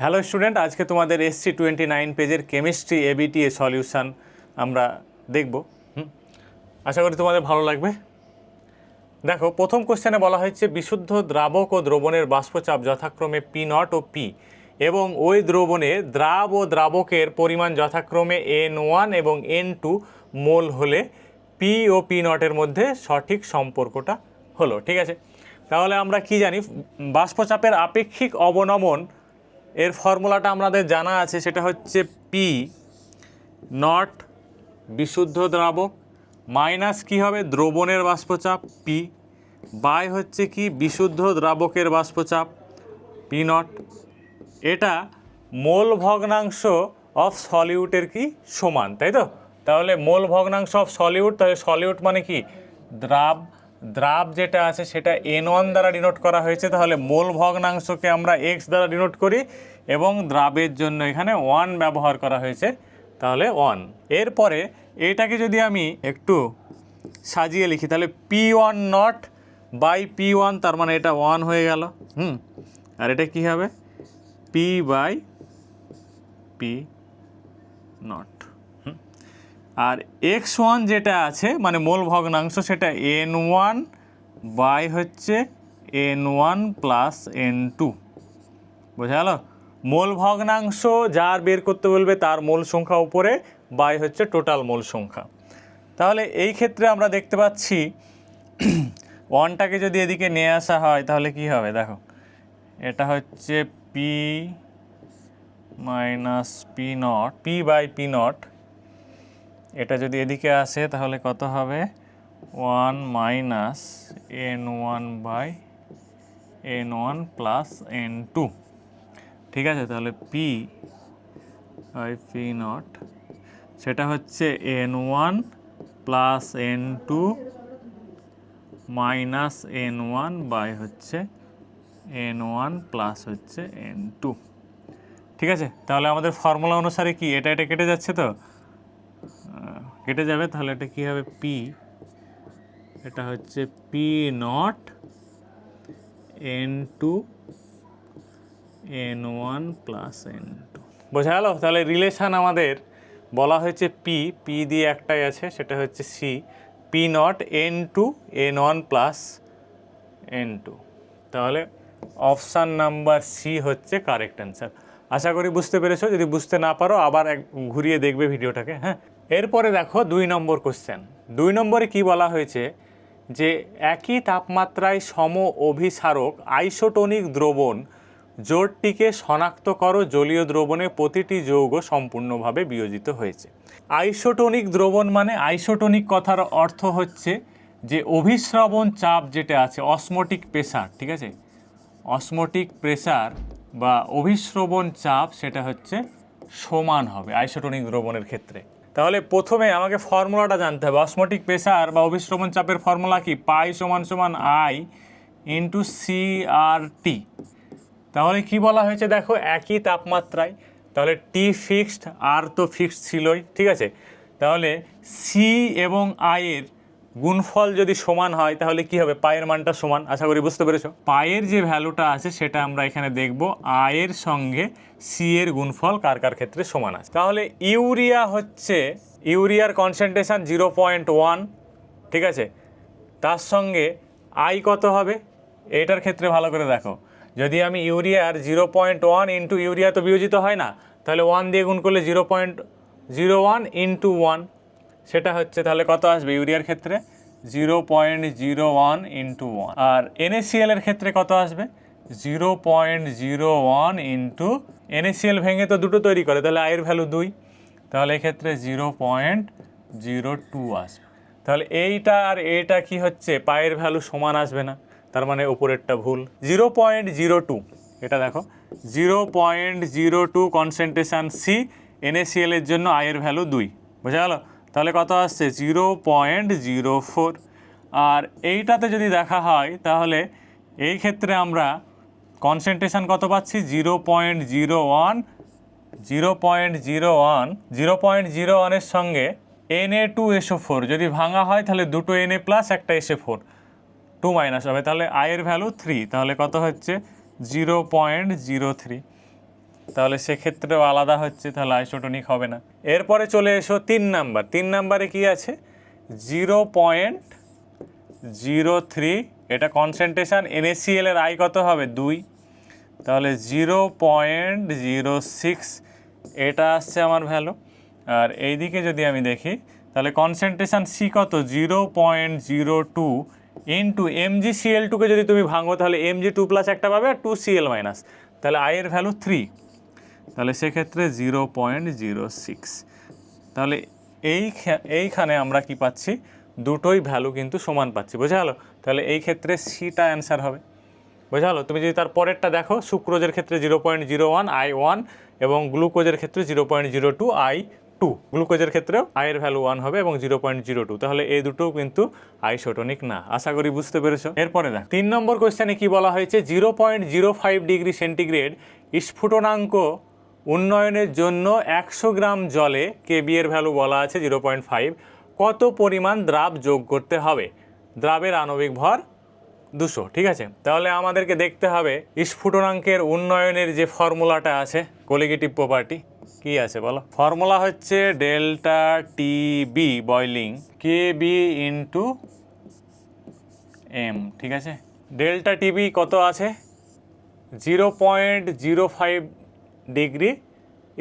Hello student, আজকে তোমাদের SC29 পেজের কেমিস্ট্রি ABTA সলিউশন আমরা দেখব। আশা করি তোমাদের ভালো লাগবে। দেখো, প্রথম কোশ্চেনে বলা হয়েছে বিশুদ্ধ দ্রাবক ও দ্রবণের বাষ্পচাপ যথাক্রমে P0 ও P এবং ওই দ্রবণে দ্রাব ও দ্রাবকের পরিমাণ যথাক্রমে N1 এবং N2 মোল হলে P ও P0 এর মধ্যে সঠিক সম্পর্কটা হলো। ঠিক আছে, তাহলে আমরা কি জানি, বাষ্পচাপের আপেক্ষিক অবনমন এর ফর্মুলাটা আমাদের জানা আছে, সেটা হচ্ছে পি নট বিশুদ্ধ দ্রাবক মাইনাস কি হবে দ্রবণের বাষ্পচাপ পি বাই হচ্ছে কি বিশুদ্ধ দ্রাবকের বাষ্পচাপ পি নট। এটা মোল ভগ্নাংশ অফ সলিউটের কি সমান, তাই তো? তাহলে মোল ভগ্নাংশ অফ সলিউট, তাহলে সলিউট মানে কি দ্রাব, দ্রাব যেটা আছে সেটা N1 দ্বারা ডিনোট করা হয়েছে, তাহলে মোল ভগ্নাংশকে আমরা X দ্বারা ডিনোট করি এবং দ্রাবের জন্য এখানে 1 ব্যবহার করা হয়েছে, তাহলে 1। এরপরে এটাকে যদি আমি একটু সাজিয়ে লিখি তাহলে P1 নট বাই P1, তার মানে এটা 1 হয়ে গেল। আর এটা কি হবে P বাই P নট। আর X1 যেটা আছে মানে মূল ভগ্নাংশ, সেটা N1 বাই হচ্ছে N1 প্লাস N2। বোঝা গেল? মূল ভগ্নাংশ যার বের করতে বলবে তার মূল সংখ্যা উপরে বাই হচ্ছে টোটাল মূল সংখ্যা। তাহলে এই ক্ষেত্রে আমরা দেখতে পাচ্ছি 1টাকে যদি এদিকে নিয়ে আসা হয় তাহলে কি হবে, দেখো এটা হচ্ছে P minus P naught, P by P naught. এটা যদি এদিকে আসে তাহলে কত হবে 1 minus N1 by N1 plus N2। ঠিক আছে, তাহলে P বাই P নট সেটা হচ্ছে N1 plus N2 minus N1 by হচ্ছে N1 প্লাস হচ্ছে N2। ঠিক আছে, তাহলে আমাদের ফর্মুলা অনুসারে কি এটা কেটে যাচ্ছে, তো কেটে যাবে, তাহলে এটা কী হবে P, এটা হচ্ছে P not N2 N1 plus N2। বোঝা গেল? তাহলে রিলেশান আমাদের বলা হয়েছে P দিয়ে একটাই আছে, সেটা হচ্ছে C, P not N2 N1 plus N2। তাহলে অপশান নাম্বার সি হচ্ছে কারেক্ট অ্যান্সার। আশা করি বুঝতে পেরেছো। যদি বুঝতে না পারো আবার ঘুরিয়ে দেখবে ভিডিওটাকে। হ্যাঁ, এরপরে দেখো 2 নম্বর কোশ্চেন। 2 নম্বরে কি বলা হয়েছে যে একই তাপমাত্রায় সম অভিসারক আইসোটোনিক দ্রবণ জোটটিকে শনাক্ত করো জলীয় দ্রবণে প্রতিটি যৌগ সম্পূর্ণভাবে বিয়োজিত হয়েছে। আইসোটোনিক দ্রবণ মানে, আইসোটোনিক কথার অর্থ হচ্ছে যে অভিস্রবণ চাপ যেটা আছে, অসমোটিক প্রেসার, ঠিক আছে, অসমোটিক প্রেসার বা অভিস্রবণ চাপ সেটা হচ্ছে সমান হবে আইসোটোনিক দ্রবণের ক্ষেত্রে। তাহলে প্রথমে আমাকে ফর্মুলাটা জানতে হবে। অসমোটিক প্রেসার বা অভিস্রবণ চাপের ফর্মুলা কি? পাই সমান সমান I ইন্টু CRT। তাহলে কি বলা হয়েছে দেখো, একই তাপমাত্রায়, তাহলে টি ফিক্সড, আর তো ফিক্সড ছিলই, ঠিক আছে। তাহলে সি এবং আই এর গুণফল যদি সমান হয় তাহলে কি হবে, পায়ের মানটা সমান। আশা করি বুঝতে পেরেছো। পায়ের যে ভ্যালুটা আছে সেটা আমরা এখানে দেখব, আয়ের সঙ্গে সি এর গুণফল কার কার ক্ষেত্রে সমান আছে। তাহলে ইউরিয়া হচ্ছে, ইউরিয়ার কনসেন্ট্রেশন 0.1, ঠিক আছে, তার সঙ্গে আই কত হবে এটার ক্ষেত্রে ভালো করে দেখো। যদি আমি ইউরিয়ার 0.1 ইন্টু ইউরিয়া তো বিয়োজিত হয় না, তাহলে 1 দিয়ে গুণ করলে 0.01 ইন্টু 1 সেটা হচ্ছে, তাহলে কত আসবে ইউরিয়ার ক্ষেত্রে 0.01 ইন্টু 1। আর NaCl এর ক্ষেত্রে কত আসবে 0.01 ইন্টু, NaCl ভেঙে তো দুটো তৈরি করে, তাহলে আয়ের ভ্যালু 2, তাহলে এক্ষেত্রে 0.02 আসবে। তাহলে এইটা আর এটা কি হচ্ছে, পায়ের ভ্যালু সমান আসবে না, তার মানে উপরেরটা ভুল। 0.02 এটা দেখো, 0.02 কনসেন্ট্রেশন সি, NaCl এর জন্য আয়ের ভ্যালু 2, বোঝা গেল? তাহলে কত আসছে 0.04। আর এইটাতে যদি দেখা হয় তাহলে এই ক্ষেত্রে আমরা কনসেন্ট্রেশন কত পাচ্ছি 0.01, 0.01 এর সঙ্গে Na2SO4 যদি ভাঙা হয় তাহলে দুটো Na প্লাস একটা SO4, 2 মাইনাস হবে, তাহলে আয়ের ভ্যালু 3, তাহলে কত হচ্ছে 0.03। তাহলে সেক্ষেত্রেও আলাদা হচ্ছে, তাহলে আইসোটোনিক হবে না। এরপরে চলে এসো 3 নাম্বার। 3 নাম্বারে কি আছে? 0.03, এটা কনসেন্ট্রেশন। NaCl এর আই কত হবে? 2, তাহলে 0.06 এটা আসছে আমার ভ্যালু। আর এইদিকে যদি আমি দেখি তাহলে কনসেন্ট্রেশন সি কত? 0.02 ইন্টু MgCl2কে যদি তুমি ভাঙো তাহলে Mg2+ একটা পাবে আর 2Cl-, তাহলে আই এর ভ্যালু 3, তাহলে সেক্ষেত্রে 0.06। তাহলে এইখানে আমরা কি পাচ্ছি? দুটোই ভ্যালু কিন্তু সমান পাচ্ছি, বোঝা গেল? তাহলে এই ক্ষেত্রে সিটা অ্যান্সার হবে, বোঝা গেল? তুমি যদি তার পরেরটা দেখো, সুক্রোজের ক্ষেত্রে 0.01 I1 এবং গ্লুকোজের ক্ষেত্রে 0.02 I2, গ্লুকোজের ক্ষেত্রেও আয়ের ভ্যালু 1 হবে এবং 0.02, তাহলে এই দুটোও কিন্তু আইসোটোনিক না। আশা করি বুঝতে পেরেছো। এরপরে দেখ 3 নম্বর কোয়েশ্চেনে কি বলা হয়েছে? 0.05 ডিগ্রি সেন্টিগ্রেড স্ফুটনাঙ্ক উন্নয়নের জন্য 100 গ্রাম জলে কেবি এর ভ্যালু বলা আছে 0.5, কত পরিমাণ দ্রাব যোগ করতে হবে? দ্রাবের আণবিক ভর 200, ঠিক আছে? তাহলে আমাদেরকে দেখতে হবে স্ফুটনাঙ্কের উন্নয়নের যে ফর্মুলাটা আছে, কোলিগেটিভ প্রপার্টি কি আছে বলো? ফর্মুলা হচ্ছে delta TB boiling KB into M, ঠিক আছে? ডেল্টা টিবি কত আছে? 0.05 ডিগ্রি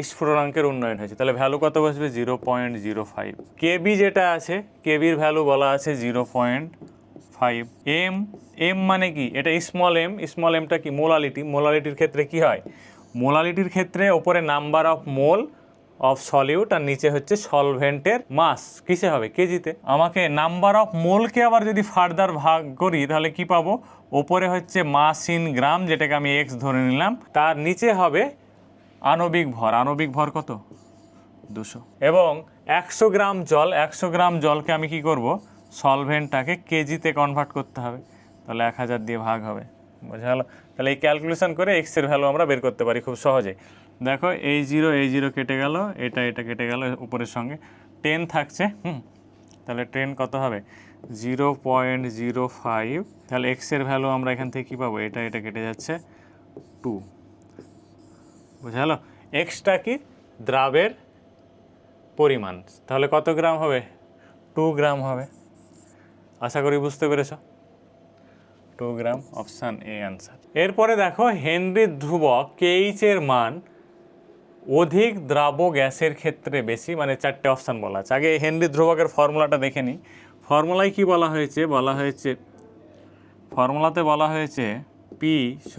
স্ফুটনাঙ্কের উন্নয়ন হয়েছে, তাহলে ভ্যালু কত বসবে? 0.05। কেবি যেটা আছে, কেবির ভ্যালু বলা আছে 0.5। এম মানে কি? এটা স্মল এম। স্মল এমটা কি? মোলালিটি। মোলালিটির ক্ষেত্রে কি হয়? মোলালিটির ক্ষেত্রে ওপরে number of mole of solute আর নিচে হচ্ছে সলভেন্টের মাস, কিসে হবে? কেজিতে। আমাকে নাম্বার অফ মোলকে আবার যদি ফার্দার ভাগ করি তাহলে কি পাবো? ওপরে হচ্ছে মাস ইন গ্রাম, যেটাকে আমি এক্স ধরে নিলাম, তার নিচে হবে আণবিক ভর। আণবিক ভর কত? 200। এবং 100 গ্রাম জল, 100 গ্রাম জলকে আমি কি করব? সলভেন্টটাকে কেজিতে কনভার্ট করতে হবে, তাহলে 1000 দিয়ে ভাগ হবে, বোঝা গেল? তাহলে এই ক্যালকুলেশন করে এক্স এর ভ্যালু আমরা বের করতে পারি খুব সহজে। দেখো এই জিরো কেটে গেল, এটা কেটে গেল, উপরের সঙ্গে 10 থাকছে, তাহলে 10 কত হবে? 0.05। তাহলে এক্স এর ভ্যালু আমরা এখান থেকে কী পাবো? এটা কেটে যাচ্ছে 2, বোঝা গেল? এক্সটা কি? দ্রাবের পরিমাণ, তাহলে কত গ্রাম হবে? 2 গ্রাম হবে। আশা করি বুঝতে পেরেছ। 2 গ্রাম, অপশান এ অ্যান্সার। এরপরে দেখো হেনরির ধ্রুবক KH এর মান অধিক দ্রাব্য গ্যাসের ক্ষেত্রে বেশি, মানে 4টে অপশান বলা আছে। আগে হেনরির ধ্রুবকের ফর্মুলাটা দেখে নিই। ফর্মুলায় কি বলা হয়েছে? ফর্মুলাতে বলা হয়েছে P =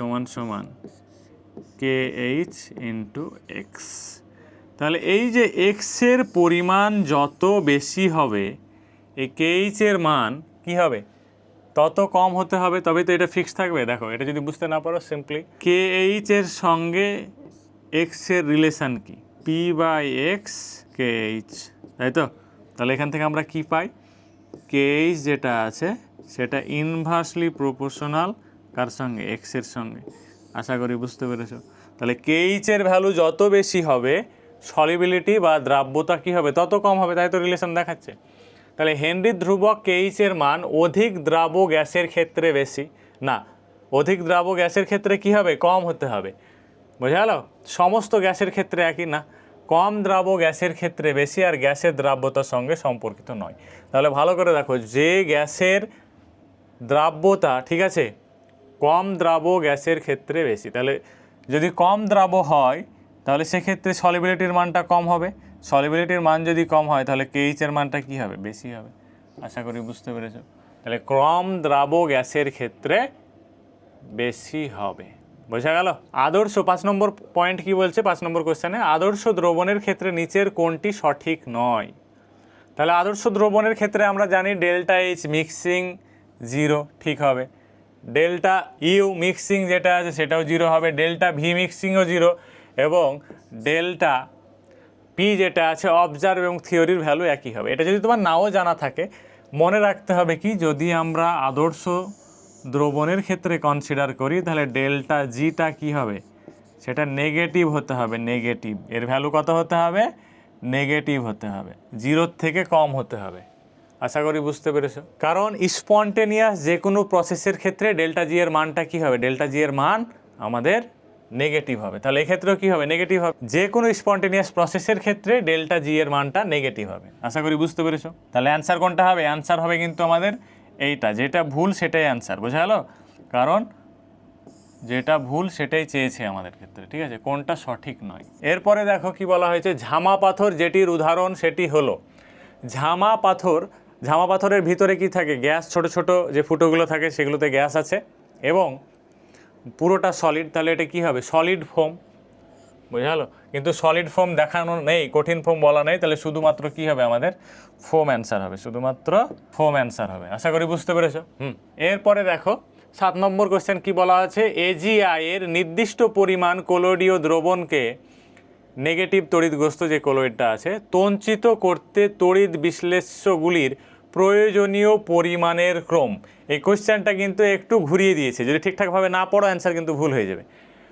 KH ইন্টু এক্স। তাহলে এই যে এক্সের পরিমাণ যত বেশি হবে, এই KH এর মান কি হবে? তত কম হতে হবে, তবে তো এটা ফিক্স থাকবে। দেখো এটা যদি বুঝতে না পারো, সিম্পলি KH এর সঙ্গে এক্স এর রিলেশান কি? P/X KH, তাই তো? তাহলে এখান থেকে আমরা কি পাই? KH যেটা আছে সেটা ইনভার্সলি প্রপোর্শনাল কার সঙ্গে? এক্স এর সঙ্গে। আশা করি বুঝতে পেরেছো। তাহলে KH এর ভ্যালু যত বেশি হবে, সলিবিলিটি বা দ্রাব্যতা কি হবে? তত কম হবে, তাই তো রিলেশন দেখাচ্ছে। তাহলে হেনরির ধ্রুবক KH এর মান অধিক দ্রাব্য গ্যাসের ক্ষেত্রে বেশি না, অধিক দ্রাব্য গ্যাসের ক্ষেত্রে কি হবে? কম হতে হবে, বোঝা গেল? সমস্ত গ্যাসের ক্ষেত্রে একই না, কম দ্রাব্য গ্যাসের ক্ষেত্রে বেশি, আর গ্যাসের দ্রাব্যতার সঙ্গে সম্পর্কিত নয়। তাহলে ভালো করে দেখো, যে গ্যাসের দ্রাব্যতা, ঠিক আছে, কম দ্রাব্য গ্যাসের ক্ষেত্রে বেশি, তাহলে যদি কম দ্রাব্য হয় তাহলে সেক্ষেত্রে সলিবিলিটির মানটা কম হবে। সলিবিলিটির মান যদি কম হয় তাহলে KH এর মানটা কী হবে? বেশি হবে। আশা করি বুঝতে পেরেছো। তাহলে কম দ্রাব্য গ্যাসের ক্ষেত্রে বেশি হবে, বোঝা গেল? আদর্শ 5 নম্বর পয়েন্ট কি বলছে? 5 নম্বর কোশ্চেনে আদর্শ দ্রবণের ক্ষেত্রে নিচের কোনটি সঠিক নয়? তাহলে আদর্শ দ্রবণের ক্ষেত্রে আমরা জানি ডেল্টা H মিক্সিং 0, ঠিক হবে। ডেল্টা ইউ মিক্সিং যেটা আছে সেটাও 0 হবে। ডেল্টা ভি মিক্সিংও 0, এবং ডেল্টা পি যেটা আছে অবজার্ভ এবং থিওরির ভ্যালু একই হবে। এটা যদি তোমার নাও জানা থাকে, মনে রাখতে হবে কি, যদি আমরা আদর্শ দ্রবণের ক্ষেত্রে কনসিডার করি তাহলে ডেল্টা জিটা কী হবে? সেটা নেগেটিভ হতে হবে। নেগেটিভ এর ভ্যালু কত হতে হবে? নেগেটিভ হতে হবে, 0 থেকে কম হতে হবে। আশা করি বুঝতে পেরেছো। কারণ স্পন্টেনিয়াস যে কোনো প্রসেসের ক্ষেত্রে ডেল্টা জি এর মানটা কী হবে? ডেল্টা জি এর মান আমাদের নেগেটিভ হবে। তাহলে এক্ষেত্রেও কী হবে? নেগেটিভ হবে। যে কোনো স্পন্টেনিয়াস প্রসেসের ক্ষেত্রে ডেল্টা জি এর মানটা নেগেটিভ হবে। আশা করি বুঝতে পেরেছো। তাহলে অ্যান্সার কোনটা হবে? অ্যান্সার হবে কিন্তু আমাদের এইটা, যেটা ভুল সেটাই অ্যান্সার, বোঝা গেল? কারণ যেটা ভুল সেটাই চেয়েছে আমাদের ক্ষেত্রে, ঠিক আছে, কোনটা সঠিক নয়। এরপরে দেখো কি বলা হয়েছে, ঝামা পাথর যেটির উদাহরণ সেটি হলো ঝামা পাথর। ঝামা পাথরের ভিতরে কি থাকে? গ্যাস, ছোট ছোট যে ফুটোগুলো থাকে সেগুলোতে গ্যাস আছে এবং পুরোটা সলিড। তাহলে এটা কি হবে? সলিড ফোম, বোঝা গেল? কিন্তু সলিড ফোম দেখানো নেই, কঠিন ফোম বলা নেই, তাহলে শুধুমাত্র কি হবে? আমাদের ফোম অ্যান্সার হবে, শুধুমাত্র ফোম অ্যান্সার হবে। আশা করি বুঝতে পেরেছো। এরপরে দেখো 7 নম্বর কোশ্চেন কি বলা আছে, এজিআই এর নির্দিষ্ট পরিমাণ কোলয়েডীয় দ্রবণকে, নেগেটিভ তড়িৎগ্রস্ত যে কোলয়েডটা আছে, তঞ্চিত করতে তড়িৎ বিশ্লেষ্যগুলির প্রয়োজনীয় পরিমাণের ক্রম। এই কোশ্চেনটা কিন্তু একটু ঘুরিয়ে দিয়েছে, যদি ঠিকঠাকভাবে না পড়ো অ্যান্সার কিন্তু ভুল হয়ে যাবে।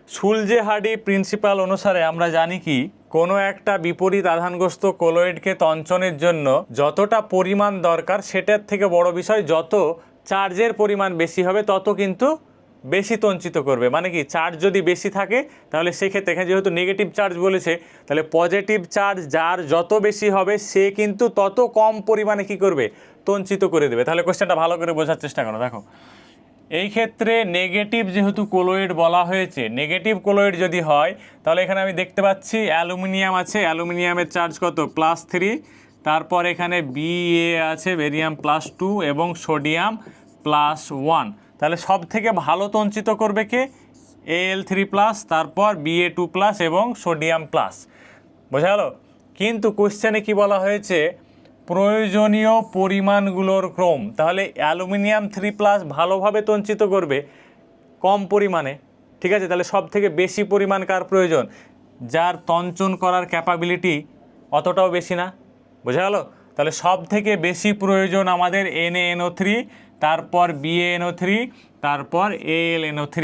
সুলজে-হার্ডি প্রিন্সিপাল অনুসারে আমরা জানি কি, কোনো একটা বিপরীত আধানগ্রস্ত কোলয়েডকে তঞ্চনের জন্য যতটা পরিমাণ দরকার সেটার থেকে বড় বিষয়, যত চার্জের পরিমাণ বেশি হবে তত কিন্তু বেশি তঞ্চিত করবে। মানে কি, চার্জ যদি বেশি থাকে তাহলে সেক্ষেত্রে এখানে যেহেতু নেগেটিভ চার্জ বলেছে, তাহলে পজিটিভ চার্জ যার যত বেশি হবে সে কিন্তু তত কম পরিমাণে কি করবে? তঞ্চিত করে দেবে। তাহলে কোশ্চেনটা ভালো করে বোঝার চেষ্টা করো। দেখো এই ক্ষেত্রে নেগেটিভ যেহেতু কোলয়েড বলা হয়েছে, নেগেটিভ কোলয়েড যদি হয় তাহলে এখানে আমি দেখতে পাচ্ছি অ্যালুমিনিয়াম আছে, অ্যালুমিনিয়ামের চার্জ কত? +3। তারপর এখানে বিএ আছে, বেরিয়াম +2 এবং সোডিয়াম +1। তাহলে সব থেকে ভালো তঞ্চিত করবে কে? Al3+, তারপর Ba2+ এবং সোডিয়াম প্লাস, বোঝা গেল? কিন্তু কোশ্চেনে কি বলা হয়েছে? প্রয়োজনীয় পরিমাণগুলোর ক্রম। তাহলে অ্যালুমিনিয়াম 3+ ভালোভাবে তঞ্চিত করবে কম পরিমাণে, ঠিক আছে? তাহলে সব থেকে বেশি পরিমাণ কার প্রয়োজন? যার তঞ্চন করার ক্যাপাবিলিটি অতটাও বেশি না, বোঝা গেল? তাহলে সব থেকে বেশি প্রয়োজন আমাদের NaNO3, তারপর BaNO3, তারপর AlNO3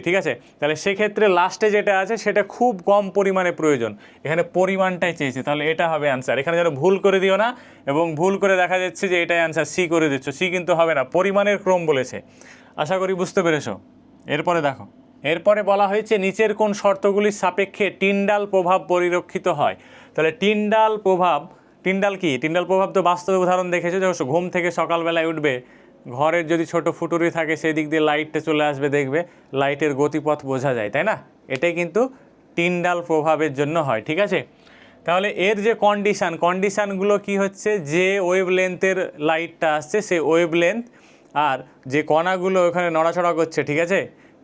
ঠিক আছে? তাহলে সেক্ষেত্রে লাস্টে যেটা আছে সেটা খুব কম পরিমাণে প্রয়োজন, এখানে পরিমাণটাই চেয়েছে, তাহলে এটা হবে অ্যান্সার। এখানে যেন ভুল করে দিও না, এবং ভুল করে দেখা যাচ্ছে যে এটাই অ্যান্সার, সি করে দিচ্ছ, সি কিন্তু হবে না, পরিমাণের ক্রম বলেছে। আশা করি বুঝতে পেরেছো। এরপরে দেখো, এরপরে বলা হয়েছে নিচের কোন শর্তগুলির সাপেক্ষে টিন্ডাল প্রভাব পরিলক্ষিত হয়। তাহলে টিন্ডাল প্রভাব, টিন্ডাল কি? টিন্ডাল প্রভাব তো বাস্তবে উদাহরণ দেখেছো, যে ঘুম থেকে সকালবেলায় উঠবে, ঘরের যদি ছোট ফুটুরি থাকে সেই দিক দিয়ে লাইটটা চলে আসবে, দেখবে লাইটের গতিপথ বোঝা যায়, তাই না? এটাই কিন্তু টিন্ডাল প্রভাবের জন্য হয়, ঠিক আছে? তাহলে এর যে কন্ডিশানগুলো কি হচ্ছে, যে ওয়েভ লেন্থের লাইটটা আসছে সেই ওয়েভ লেন্থ আর যে কণাগুলো ওখানে নড়াচড়া করছে, ঠিক আছে,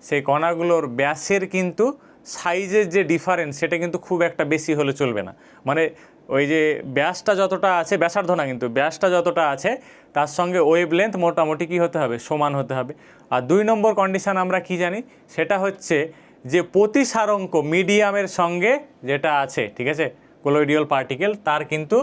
সেই কণাগুলোর ব্যাসের কিন্তু সাইজের যে ডিফারেন্স সেটা কিন্তু খুব একটা বেশি হলে চলবে না। মানে ওই যে ব্যাসটা যতটা আছে, ব্যাসার্ধ না কিন্তু, ব্যাসটা যতটা আছে তার সঙ্গে ওয়েভ লেন্থ মোটামুটি কী হতে হবে? সমান হতে হবে। আর 2 নম্বর কন্ডিশান আমরা কি জানি, সেটা হচ্ছে যে প্রতিসারঙ্ক মিডিয়ামের সঙ্গে যেটা আছে, ঠিক আছে, কোলয়েডিয়াল পার্টিকেল, তার কিন্তু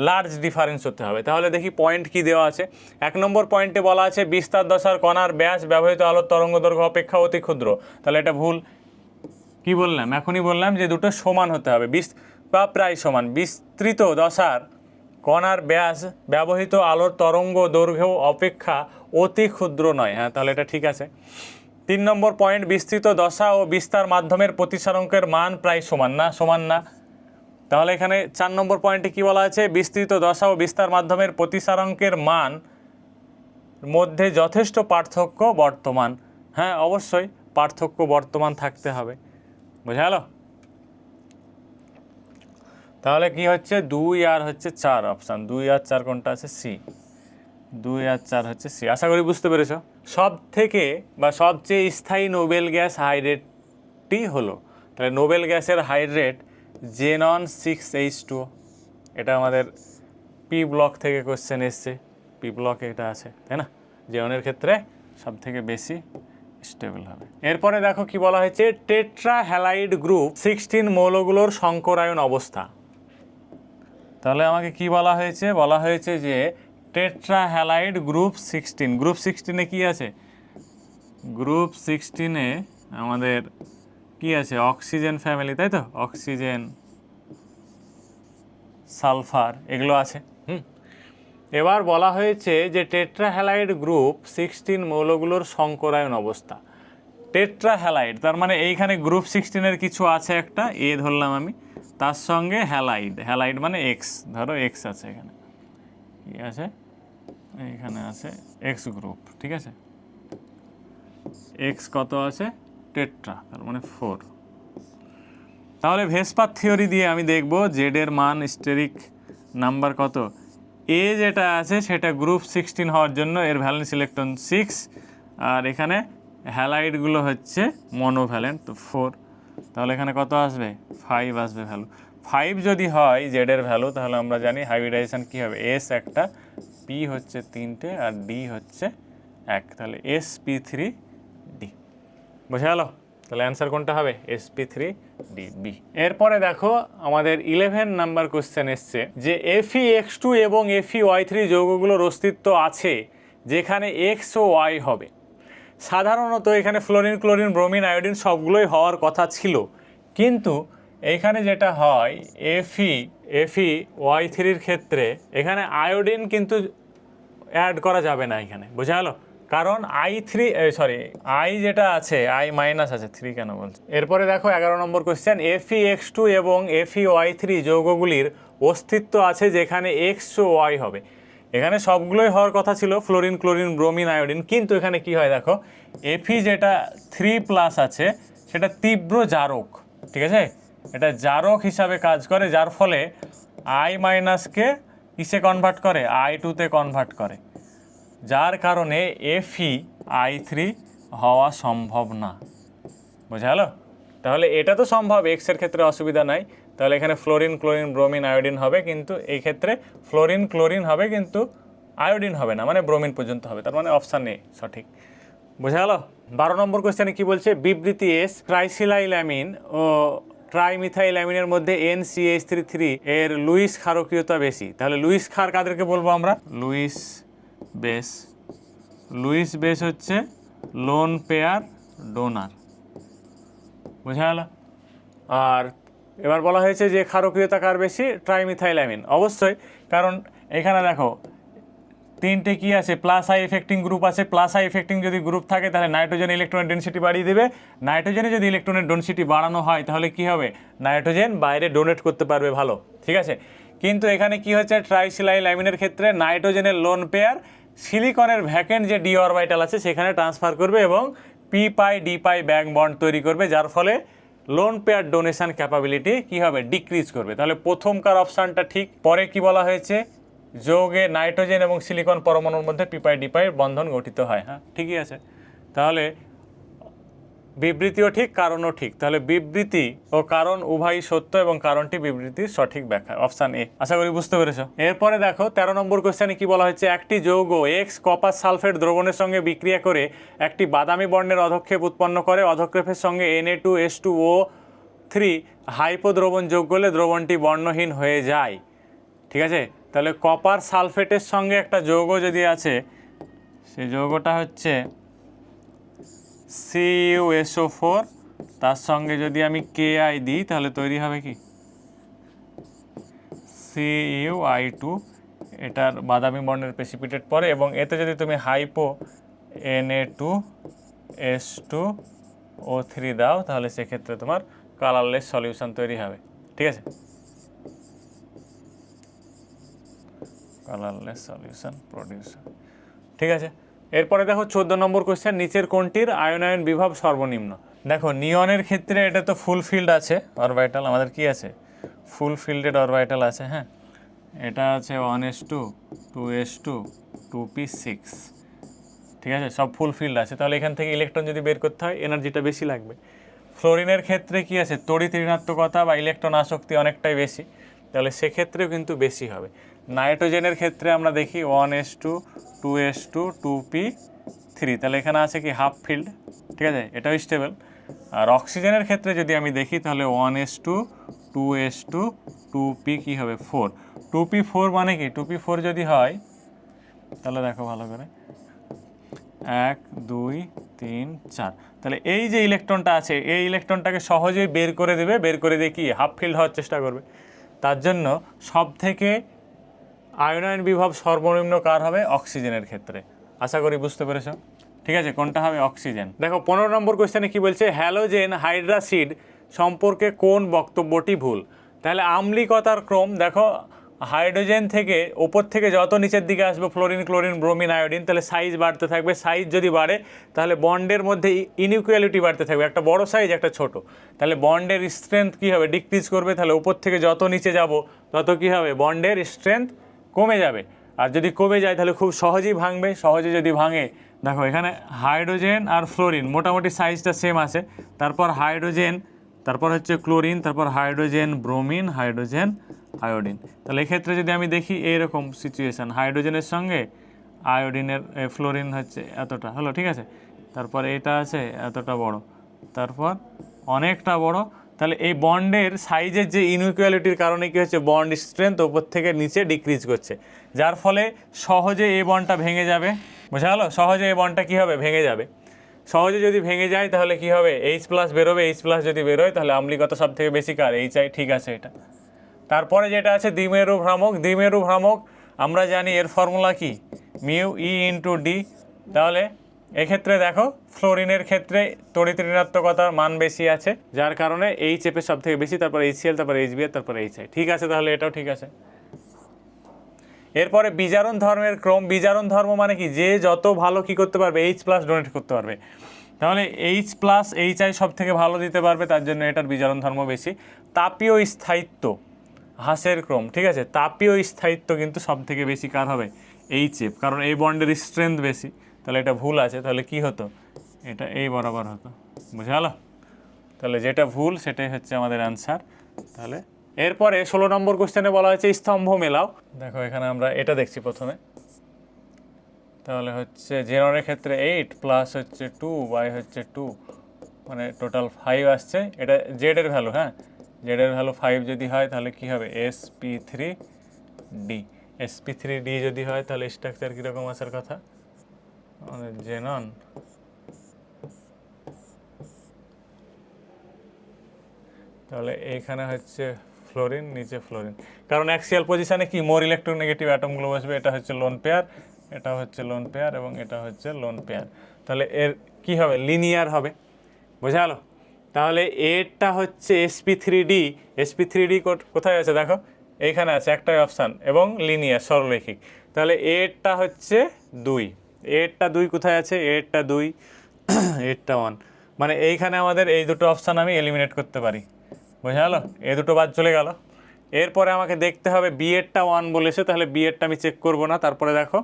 লার্জ ডিফারেন্স হতে হবে। তাহলে দেখি পয়েন্ট কি দেওয়া আছে। 1 নম্বর পয়েন্টে বলা আছে বিস্তার দশার কণার ব্যাস ব্যবহৃত আলোর তরঙ্গদৈর্ঘ্য অপেক্ষা অতি ক্ষুদ্র। তাহলে এটা ভুল। কি বললাম? এখনই বললাম যে দুটো সমান হতে হবে, বা প্রায় সমান। বিস্তৃত দশার কণার ব্যাস ব্যবহৃত আলোর তরঙ্গ দৈর্ঘ্য অপেক্ষা অতি ক্ষুদ্র নয়। হ্যাঁ, তাহলে এটা ঠিক আছে। 3 নম্বর পয়েন্ট, বিস্তৃত দশা ও বিস্তার মাধ্যমের প্রতিসারঙ্কের মান প্রায় সমান না, সমান না। তাহলে এখানে 4 নম্বর পয়েন্টে কি বলা আছে? বিস্তৃত দশা ও বিস্তার মাধ্যমের প্রতিসারঙ্কের মান মধ্যে যথেষ্ট পার্থক্য বর্তমান। হ্যাঁ, অবশ্যই পার্থক্য বর্তমান থাকতে হবে, বোঝা গেল? তাহলে কি হচ্ছে? 2 আর হচ্ছে 4 অপশান, 2 আর 4 কোনটা আছে? সি। 2 আর 4 হচ্ছে সি। আশা করি বুঝতে পেরেছো। সব থেকে বা সবচেয়ে স্থায়ী নোবেল গ্যাস হাইড্রেটটি হলো, তাহলে নোবেল গ্যাসের হাইড্রেট জেনন 6H2O। এটা আমাদের পি ব্লক থেকে কোশ্চেন এসছে, পি ব্লকে এটা আছে, তাই না? জেননের ক্ষেত্রে সব থেকে বেশি স্টেবল হবে। এরপরে দেখো কি বলা হয়েছে, টেট্রা হ্যালাইড গ্রুপ 16 মৌলগুলোর সংকরায়ন অবস্থা। তাহলে আমাকে কি বলা হয়েছে? বলা হয়েছে যে টেট্রা হ্যালাইড গ্রুপ 16, গ্রুপ 16-এ কি আছে? গ্রুপ 16-এ আমাদের কি আছে? অক্সিজেন ফ্যামিলি, তাই তো? অক্সিজেন, সালফার, এগুলো আছে। এবার বলা হয়েছে যে টেট্রা হ্যালাইড গ্রুপ 16 মৌলগুলোর সংকরায়ন অবস্থা। টেট্রা হ্যালাইড, তার মানে এইখানে গ্রুপ 16-এর কিছু আছে, একটা এ ধরলাম আমি, তার সঙ্গে হ্যালাইড, হ্যালাইড মানে এক্স, ধরো এক্স আছে এখানে, কি আছে এইখানে আছে এক্স গ্রুপ, ঠিক আছে, এক্স কত আছে টেট্রা, তার মানে 4। তাহলে ভেসপার থিওরি দিয়ে আমি দেখব জেডের মান স্টেরিক নাম্বার কত, এ যেটা আছে সেটা গ্রুপ 16 হওয়ার জন্য এর ভ্যালেন্স ইলেকট্রন 6, আর এখানে হ্যালাইডগুলো হচ্ছে মনোভ্যালেন্ট, তো 4। তাহলে এখানে কত আসবে 5 আসবে ভ্যালু। 5 যদি হয় জেডের ভ্যালু, তাহলে আমরা জানি হাইব্রিডাইজেশন কী হবে, এস একটা, পি হচ্ছে 3টে, আর ডি হচ্ছে 1, তাহলে sp3d। বোঝা গেল? তাহলে অ্যান্সার কোনটা হবে, sp3d বি। এরপরে দেখো আমাদের 11 নাম্বার কোশ্চেন এসছে যে Fe(x2) এবং Fe(y3) যৌগগুলোর অস্তিত্ব আছে যেখানে x ও y হবে। সাধারণত এখানে ফ্লোরিন, ক্লোরিন, ব্রোমিন, আয়োডিন সবগুলোই হওয়ার কথা ছিল, কিন্তু এইখানে যেটা হয় Fe(y3)-র ক্ষেত্রে এখানে আয়োডিন কিন্তু অ্যাড করা যাবে না এখানে, বোঝা গেল? কারণ আই যেটা আছে, আই মাইনাস আছে, 3 কেন বলছে। এরপরে দেখো 11 নম্বর কোশ্চেন, Fe(x2) এবং Fe(y3) যৌগগুলির অস্তিত্ব আছে যেখানে x ও y হবে। এখানে সবগুলোই হওয়ার কথা ছিল, ফ্লোরিন, ক্লোরিন, ব্রোমিন, আয়োডিন, কিন্তু এখানে কি হয় দেখো, Fe যেটা 3+ আছে সেটা তীব্র জারক, ঠিক আছে, এটা জারক হিসাবে কাজ করে, যার ফলে আই মাইনাসকে কিসে কনভার্ট করে, I2-তে কনভার্ট করে, যার কারণে Fe(i3) হওয়া সম্ভব না। বোঝা গেল? তাহলে এটা তো সম্ভব, এক্সের ক্ষেত্রে অসুবিধা নাই, তাহলে এখানে ফ্লোরিন, ক্লোরিন, ব্রোমিন, আয়োডিন হবে, কিন্তু এই ক্ষেত্রে ফ্লোরিন, ক্লোরিন হবে কিন্তু আয়োডিন হবে না, মানে ব্রোমিন পর্যন্ত হবে, তার মানে অপশান এ সঠিক। বোঝা গেল? 12 নম্বর কোশ্চেনে কি বলছে, বিবৃতি এস ট্রাইসিলাইল্যামিন ও ট্রাইমিথাইল্যামিনের মধ্যে NCH3 এর লুইস ক্ষারকীয়তা বেশি। তাহলে লুইস ক্ষার কাদেরকে বলবো আমরা, লুইস বেস হচ্ছে লোন পেয়ার ডোনার। বোঝা গেল? আর এবার বলা হয়েছে যে ক্ষারকীয়তা কার বেশি, ট্রাইমিথাইল্যামিন, অবশ্যই, কারণ এখানে দেখো 3টে কি আছে, প্লাস আই এফেক্টিং গ্রুপ আছে, প্লাস আই এফেক্টিং যদি গ্রুপ থাকে তাহলে নাইট্রোজেন ইলেকট্রনের ডেনসিটি বাড়িয়ে দেবে, নাইট্রোজেনে যদি ইলেকট্রনের ডেনসিটি বাড়ানো হয় তাহলে কি হবে, নাইট্রোজেন বাইরে ডোনেট করতে পারবে ভালো, ঠিক আছে। কিন্তু এখানে কি হচ্ছে, ট্রাইসিলাইল্যামিনের ক্ষেত্রে নাইট্রোজেনের লোন পেয়ার সিলিকনের ভ্যাকেন্ট যে ডি অরবিটাল আছে সেখানে ট্রান্সফার করবে এবং p π d π ব্যাক বন্ড তৈরি করবে, যার ফলে লোন পেয়ার ডোনেশন ক্যাপাবিলিটি কি হবে, ডিক্রিজ করবে। তাহলে প্রথমকার অপশানটা ঠিক। পরে কি বলা হয়েছে, যৌগে নাইট্রোজেন এবং সিলিকন পরমাণুর মধ্যে p π d π বন্ধন গঠিত হয়, হ্যাঁ ঠিকই আছে। তাহলে বিবৃতিও ঠিক, কারণও ঠিক, তাহলে বিবৃতি ও কারণ উভয়ই সত্য এবং কারণটি বিবৃতির সঠিক ব্যাখ্যা, অপশান এ। আশা করি বুঝতে পেরেছো। এরপরে দেখো 13 নম্বর কোশ্চেনে কি বলা হচ্ছে, একটি যৌগ X কপার সালফেট দ্রবণের সঙ্গে বিক্রিয়া করে একটি বাদামি বর্ণের অধক্ষেপ উৎপন্ন করে, অধক্ষেপের সঙ্গে Na2H2O3 হাইপো দ্রবণ যোগ করলে দ্রবণটি বর্ণহীন হয়ে যায়, ঠিক আছে। তাহলে কপার সালফেটের সঙ্গে একটা যৌগ যদি আছে, সেই যৌগটা হচ্ছে CuSO4, তার সঙ্গে যদি আমি Ki দিই তাহলে তৈরি হবে কি Cu(I2), এটার বাদামি বর্ণের প্রেসিপিটেট পরে, এবং এতে যদি তুমি হাইপো Na2H2O3 দাও তাহলে সেক্ষেত্রে তোমার কালারলেস সলিউশন তৈরি হবে, ঠিক আছে, কালারলেস সলিউশন প্রডিউস, ঠিক আছে। এরপরে দেখো 14 নম্বর কোশ্চেন, নিচের কোনটির আয়নায়ন বিভব সর্বনিম্ন। দেখো নিয়নের ক্ষেত্রে এটা তো ফুল ফিল্ড আছে অরবিটাল, আমাদের কি আছে, ফুল ফিল্ডেড অরবিটাল আছে, হ্যাঁ, এটা আছে 1s2 2s2 2p6, ঠিক আছে, সব ফুল ফিল্ড আছে। তাহলে এখান থেকে ইলেকট্রন যদি বের করতে হয় এনার্জিটা বেশি লাগবে। ফ্লোরিনের ক্ষেত্রে কি আছে, তড়িৎ ঋণাত্মকতা বা ইলেকট্রন আসক্তি অনেকটাই বেশি, তাহলে সেক্ষেত্রেও কিন্তু বেশি হবে। নাইট্রোজেনের ক্ষেত্রে আমরা দেখি 1s2 2s2 2p3, তাহলে এখানে আছে কি হাফ ফিল্ড, ঠিক আছে, এটাও স্টেবল। আর অক্সিজেনের ক্ষেত্রে যদি আমি দেখি তাহলে 1s2 2s2 2p কি হবে 4, 2p4 মানে কি, 2p4 যদি হয় তাহলে দেখো ভালো করে 1 2 3 4, তাহলে এই যে ইলেকট্রনটা আছে এই ইলেকট্রনটাকে সহজেই বের করে দেবে, বের করে দিয়ে কি হাফ ফিল্ড হওয়ার চেষ্টা করবে। তার জন্য সব থেকে আয়নায়ন বিভব সর্বনিম্ন কার হবে, অক্সিজেনের ক্ষেত্রে। আশা করি বুঝতে পেরেছ, ঠিক আছে, কোনটা হবে? অক্সিজেন। দেখো 15 নম্বর কোয়েশ্চেনে কি বলছে, হ্যালোজেন হাইড্রাসিড সম্পর্কে কোন বক্তব্যটি ভুল? তাহলে আম্লিকতার ক্রম দেখো, হাইড্রোজেন থেকে ওপর থেকে যত নিচের দিকে আসবে ফ্লোরিন, ক্লোরিন, ব্রোমিন, আয়োডিন, তাহলে সাইজ বাড়তে থাকবে। সাইজ যদি বাড়ে তাহলে বন্ডের মধ্যে ইনইকুয়ালিটি বাড়তে থাকবে, একটা বড় সাইজ একটা ছোট, তাহলে বন্ডের স্ট্রেংথ কী হবে? ডিক্রিজ করবে। তাহলে ওপর থেকে যত নিচে যাব তত কী হবে? বন্ডের স্ট্রেংথ কমে যাবে। আর যদি কমে যায় তাহলে খুব সহজেই ভাঙবে। সহজে যদি ভাঙে, দেখো এখানে হাইড্রোজেন আর ফ্লোরিন মোটামুটি সাইজটা সেম আছে, তারপর হাইড্রোজেন, তারপর হচ্ছে ক্লোরিন, তারপর হাইড্রোজেন, ব্রোমিন, হাইড্রোজেন, আয়োডিন। তাহলে এক্ষেত্রে যদি আমি দেখি এইরকম সিচুয়েশান, হাইড্রোজেনের সঙ্গে আয়োডিনের ফ্লোরিন হচ্ছে এতটা হলো, ঠিক আছে, তারপর এটা আছে এতটা বড়, তারপর অনেকটা বড়। তাহলে এই বন্ডের সাইজের যে ইনইকুয়ালিটির কারণে কী হচ্ছে? বন্ড স্ট্রেংথ ওপর থেকে নিচে ডিক্রিজ করছে, যার ফলে সহজে এই বন্ডটা ভেঙে যাবে। বোঝা গেলো? সহজে এই বন্ডটা কী হবে? ভেঙে যাবে। সহজে যদি ভেঙে যায় তাহলে কি হবে? H+ বেরোবে। H+ যদি বেরোয় তাহলে আম্লিকতা সব থেকে বেশি কার? HI। ঠিক আছে এটা। তারপরে যেটা আছে দ্বিমেরু ভ্রামক। দ্বিমেরু ভ্রামক আমরা জানি এর ফর্মুলা কি? μe/d। তাহলে এক্ষেত্রে দেখো ফ্লোরিনের ক্ষেত্রে তড়িৎ ঋণাত্মকতার মান বেশি আছে, যার কারণে HF সব থেকে বেশি, তারপর HCl, তারপর HBr, তারপর HI। ঠিক আছে, তাহলে এটাও ঠিক আছে। এরপরে বিজারণ ধর্মের ক্রম। বিজারণ ধর্ম মানে কি? যে যত ভালো কি করতে পারবে? H+ ডোনেট করতে পারবে। তাহলে H+ HI সব থেকে ভালো দিতে পারবে, তার জন্য এটার বিজারণ ধর্ম বেশি। তাপীয় স্থায়িত্ব হ্রাসের ক্রম, ঠিক আছে, তাপীয় স্থায়িত্ব কিন্তু সব থেকে বেশি কার হবে? HF, কারণ এই বন্ডের স্ট্রেংথ বেশি। তাহলে এটা ভুল আছে, তাহলে কি হতো? এটা এই বরাবর হতো। বুঝা গেল? তাহলে যেটা ভুল সেটাই হচ্ছে আমাদের অ্যান্সার। তাহলে এরপরে 16 নম্বর কোশ্চেনে বলা হয়েছে স্তম্ভ মেলাও। দেখো এখানে আমরা এটা দেখছি প্রথমে। তাহলে হচ্ছে জেনরের ক্ষেত্রে 8 প্লাস হচ্ছে 2 বাই হচ্ছে 2, মানে টোটাল 5 আসছে। এটা জেড এর ভ্যালু, হ্যাঁ, জেড এর ভ্যালু 5 যদি হয় তাহলে কি হবে? sp3d। sp3d যদি হয় তাহলে স্ট্রাকচার কীরকম আসার কথা? মানে জেনন, তাহলে এইখানে হচ্ছে ফ্লোরিন, নিচে ফ্লোরিন, কারণ অ্যাক্সিয়াল পজিশনে কি? মোর ইলেকট্রোনেগেটিভ অ্যাটমগুলো বসবে। এটা হচ্ছে লোন পেয়ার, এটা হচ্ছে লোন পেয়ার এবং এটা হচ্ছে লোন পেয়ার। তাহলে এর কি হবে? লিনিয়ার হবে। বোঝা গেল? তাহলে এরটা হচ্ছে sp3d। sp3d কোথায় আছে? দেখো এইখানে আছে, একটাই অপশান, এবং লিনিয়ার, সরলরৈখিক। তাহলে এরটা হচ্ছে 2, এরটা 2 কোথায় আছে? এরটা 2, এরটা 1, মানে এইখানে আমাদের এই দুটো অপশান আমি এলিমিনেট করতে পারি। বোঝা গেল? এই দুটো বাদ চলে গেল। এরপরে আমাকে দেখতে হবে বি এরটা 1 বলেছে, তাহলে বি এরটা আমি চেক করব না। তারপরে দেখো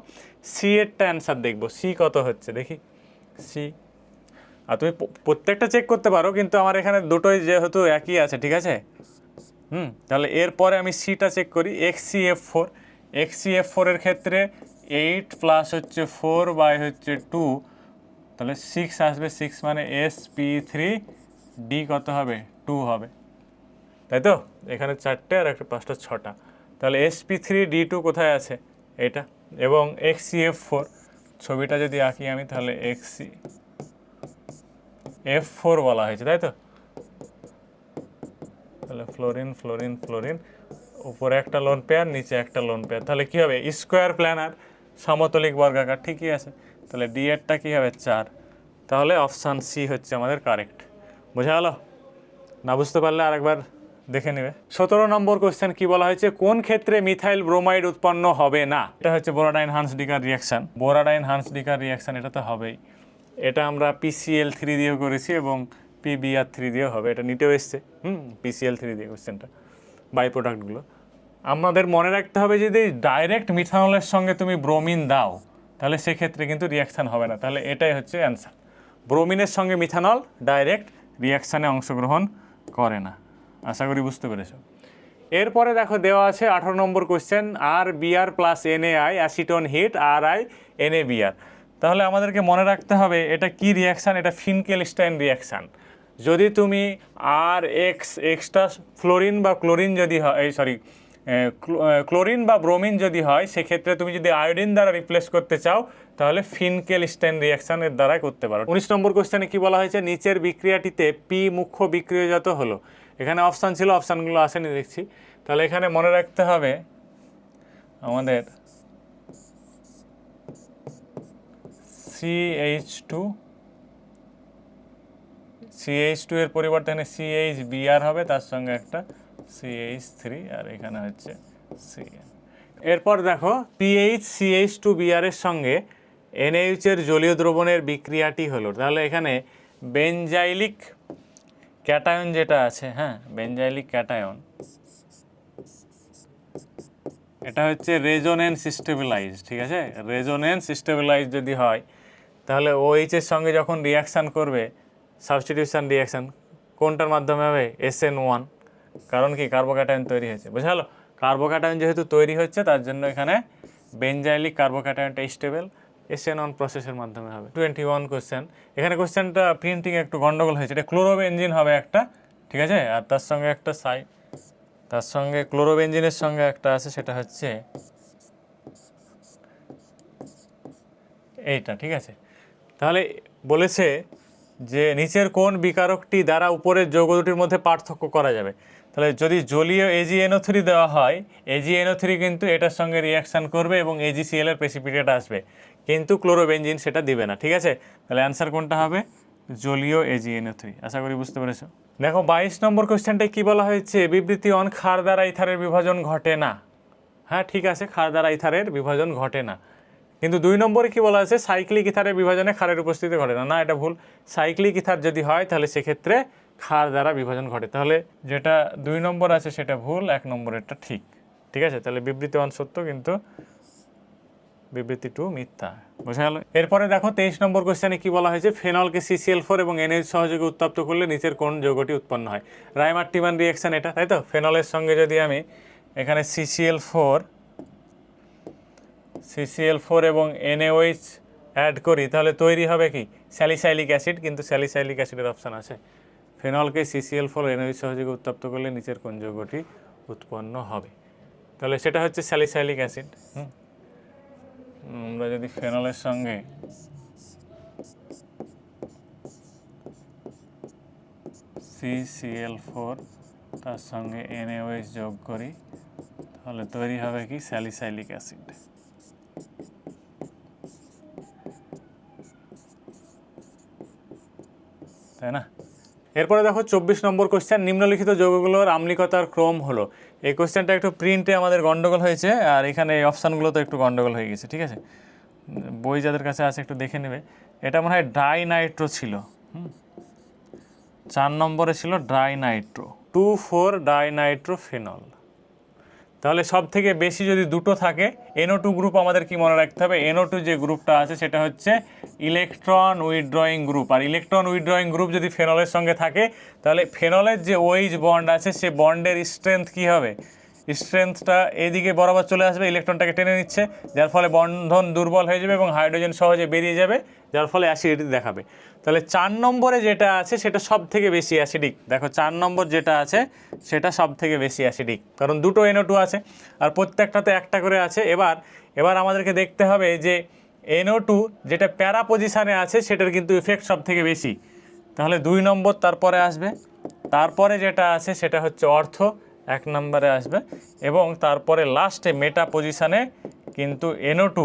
সি এরটা অ্যান্সার দেখব, সি কত হচ্ছে দেখি। সি, আর তুমি প্রত্যেকটা চেক করতে পারো, কিন্তু আমার এখানে দুটোই যেহেতু একই আছে, ঠিক আছে। তাহলে এরপরে আমি সিটা চেক করি। xCF4, xCF4 এর ক্ষেত্রে 8 প্লাস হচ্ছে 4 বাই হচ্ছে 2, তাহলে 6 আসবে। 6 মানে sp3d কত হবে? 2 হবে, তাই তো? এখানে 4টে আর একটা 5টা 6টা, তাহলে sp3d2 কোথায় আছে? এটা। এবং xCF4 ছবিটা যদি আঁকি আমি, তাহলে xCF4 বলা হয়েছে, তাই তো? তাহলে ফ্লোরিন, ফ্লোরিন, ফ্লোরিন, উপরে একটা লোন পেয়ার, নিচে একটা লোন পেয়ার, তাহলে কী হবে? স্কোয়ার প্ল্যানার, সমতলিক বর্গাকার। ঠিকই আছে। তাহলে ডি এরটা কী হবে? 4। তাহলে অপশান সি হচ্ছে আমাদের কারেক্ট। বোঝা গেল? না বুঝতে পারলে আরেকবার দেখে নেবে। 17 নম্বর কোশ্চেন কি বলা হয়েছে? কোন ক্ষেত্রে মিথাইল ব্রোমাইড উৎপন্ন হবে না? এটা হচ্ছে বোরাডাইন-হান্স-ডিকার রিয়াকশান। বোরাডাইন-হান্স-ডিকার রিয়াকশান, এটা তো হবেই। এটা আমরা PCl3 দিয়েও করেছি এবং PBr3 দিয়েও হবে। এটা নিটেও এসছে, PCl3 দিয়ে কোশ্চেনটা, বাই প্রোডাক্টগুলো। আমাদের মনে রাখতে হবে যদি ডাইরেক্ট মিথানলের সঙ্গে তুমি ব্রোমিন দাও তাহলে সেক্ষেত্রে কিন্তু রিয়াকশান হবে না। তাহলে এটাই হচ্ছে অ্যান্সার। ব্রোমিনের সঙ্গে মিথানল ডাইরেক্ট রিয়াকশানে অংশগ্রহণ করে না। আশা করি বুঝতে পেরেছো। এরপরে দেখো দেওয়া আছে 18 নম্বর question, RBr plus NaI acetone heat RI NaBr। তাহলে আমাদেরকে মনে রাখতে হবে এটা কি রিয়াকশান? এটা ফিনকেলস্টাইন রিয়াকশান। যদি তুমি এক্সট্রা ফ্লোরিন বা ক্লোরিন যদি হয়, ক্লোরিন বা ব্রোমিন যদি হয়, সেক্ষেত্রে তুমি যদি আয়োডিন দ্বারা রিপ্লেস করতে চাও তাহলে ফিনকেলস্টাইন রিয়াকশানের দ্বারাই করতে পারো। 19 নম্বর কোশ্চেনে কি বলা হয়েছে? নিচের বিক্রিয়াটিতে পি মুখ্য বিক্রিয়জাত হলো। এখানে অপশান ছিল, অপশানগুলো আসেনি দেখছি। তাহলে এখানে মনে রাখতে হবে আমাদের CH2 এর পরিবর্তে এখানে CHBr হবে, তার সঙ্গে একটা CH3 আর এখানে হচ্ছে Cn। এরপর দেখো PHCH2Br এর সঙ্গে NaOH এর জলীয় দ্রবণের বিক্রিয়াটি হলো, তাহলে এখানে বেনজাইলিক ক্যাটায়ন যেটা আছে, হ্যাঁ বেনজাইলিক ক্যাটায়ন, এটা হচ্ছে রেজোনেন্স স্টেবিলাইজ, ঠিক আছে। রেজোনেন্স স্টেবিলাইজ যদি হয় তাহলে OH এর সঙ্গে যখন রিয়াকশান করবে, সাবস্টিটিউশন রিয়াকশান কোনটার মাধ্যমে হবে? SN1, কারণ কি কার্বোক্যাটায়ন তৈরি হয়েছে, বোঝালো। কার্বোক্যাটায়ন যেহেতু তৈরি হচ্ছে তার জন্য এখানে বেনজাইলিক কার্বোক্যাটায়নটা স্টেবল, SN1 প্রসেসের মাধ্যমে হবে। 21 কোশ্চেন, এখানে কোশ্চেনটা প্রিন্টিং একটু গন্ডগোল হয়েছে, এটা ক্লোরোবেনজিন হবে একটা, ঠিক আছে, আর তার সঙ্গে একটা তার সঙ্গে ক্লোরোবেনজিনের সঙ্গে একটা আছে, সেটা হচ্ছে এইটা, ঠিক আছে। তাহলে বলেছে যে নিচের কোন বিকারকটি দ্বারা উপরের যৌগ দুটির মধ্যে পার্থক্য করা যাবে। তাহলে যদি জলীয় AgNO3 দেওয়া হয়, AgNO3 কিন্তু এটার সঙ্গে রিয়াকশান করবে এবং AgCl এর প্রেসিপিটেট আসবে, কিন্তু ক্লোরোবেনজিন সেটা দিবে না, ঠিক আছে। তাহলে অ্যান্সার কোনটা হবে? জলীয় AgNO3। আশা করি বুঝতে পেরেছো। দেখো 22 নম্বর কোশ্চেনটায় কী বলা হয়েছে? বিবৃতি অন ক্ষার দ্বারা ইথারের বিভাজন ঘটে না। হ্যাঁ ঠিক আছে, ক্ষার দ্বারা ইথারের বিভাজন ঘটে না, কিন্তু 2 নম্বরে কি বলা আছে? সাইক্লিক ইথারের বিভাজনে ক্ষারের উপস্থিতি ঘটে না। না, এটা ভুল। সাইক্লিক ইথার যদি হয় তাহলে সেক্ষেত্রে ক্ষার দ্বারা বিভাজন ঘটে, তাহলে যেটা 2 নম্বর আছে সেটা ভুল, 1 নম্বরেরটা ঠিক, ঠিক আছে। তাহলে বিবৃতি 1 সত্য কিন্তু বিবৃতি 2 মিথ্যা, বোঝা গেল। এরপরে দেখো 23 নম্বর কোশ্চেনে কি বলা হয়েছে? ফেনলকে CCl4 এবং NaOH সহযোগে উত্তপ্ত করলে নিচের কোন যৌগটি উৎপন্ন হয়? রাইমার-টিমান রিঅ্যাকশন এটা, তাই তো। ফেনলের সঙ্গে যদি আমি এখানে CCl4 এবং NaOH অ্যাড করি তাহলে তৈরি হবে কি? স্যালিসাইলিক অ্যাসিড, কিন্তু স্যালিসাইলিক অ্যাসিডের অপশান আছে। ফেনলকে CCl4 NaOH সহযোগে উত্তপ্ত করলে নিচের কোন যৌগটি উৎপন্ন হবে? তাহলে সেটা হচ্ছে স্যালিসাইলিক অ্যাসিড। আমরা যদি ফেনলের সঙ্গে CCl4 তার সঙ্গে NaOH যোগ করি তাহলে তৈরি হবে কি? স্যালিসাইলিক অ্যাসিড, তাই না। এরপরে দেখো 24 নম্বর কোশ্চেন, নিম্নলিখিত যৌগগুলোর আম্লিকতার ক্রম হলো। এই কোশ্চেনটা একটু প্রিন্টে আমাদের গন্ডগোল হয়েছে, আর এখানে এই অপশানগুলো তো একটু গন্ডগোল হয়ে গেছে, ঠিক আছে। বই যাদের কাছে আছে একটু দেখে নেবে। এটা মনে হয় ডাইনাইট্রো ছিল, 4 নম্বরে ছিল ডাইনাইট্রো, 2,4 ডাইনাইট্রোফেনল। তাহলে সব থেকে বেশি যদি দুটো থাকে, NO2 গ্রুপ আমাদের কি মনে রাখতে হবে? NO2 যে গ্রুপটা আছে সেটা হচ্ছে ইলেকট্রন উইথড্রয়িং গ্রুপ, আর ইলেকট্রন উইথড্রয়িং গ্রুপ যদি ফেনলের সঙ্গে থাকে তাহলে ফেনলের যে OH বন্ড আছে সে বন্ডের স্ট্রেংথ কী হবে? স্ট্রেংথটা এদিকে বরাবর চলে আসবে, ইলেকট্রনটাকে টেনে নিচ্ছে, যার ফলে বন্ধন দুর্বল হয়ে যাবে এবং হাইড্রোজেন সহজে বেরিয়ে যাবে, যার ফলে অ্যাসিডিটি দেখাবে। তাহলে 4 নম্বরে যেটা আছে সেটা সব থেকে বেশি অ্যাসিডিক। দেখো 4 নম্বর যেটা আছে সেটা সব থেকে বেশি অ্যাসিডিক, কারণ দুটো NO2 আছে আর প্রত্যেকটাতে একটা করে আছে। এবার আমাদেরকে দেখতে হবে যে NO2 যেটা প্যারা পজিশানে আছে সেটার কিন্তু ইফেক্ট সব থেকে বেশি, তাহলে 2 নম্বর তারপরে আসবে। তারপরে যেটা আছে সেটা হচ্ছে অর্থ, 1 নম্বরে আসবে, এবং তারপরে লাস্টে মেটা পজিশানে কিন্তু NO2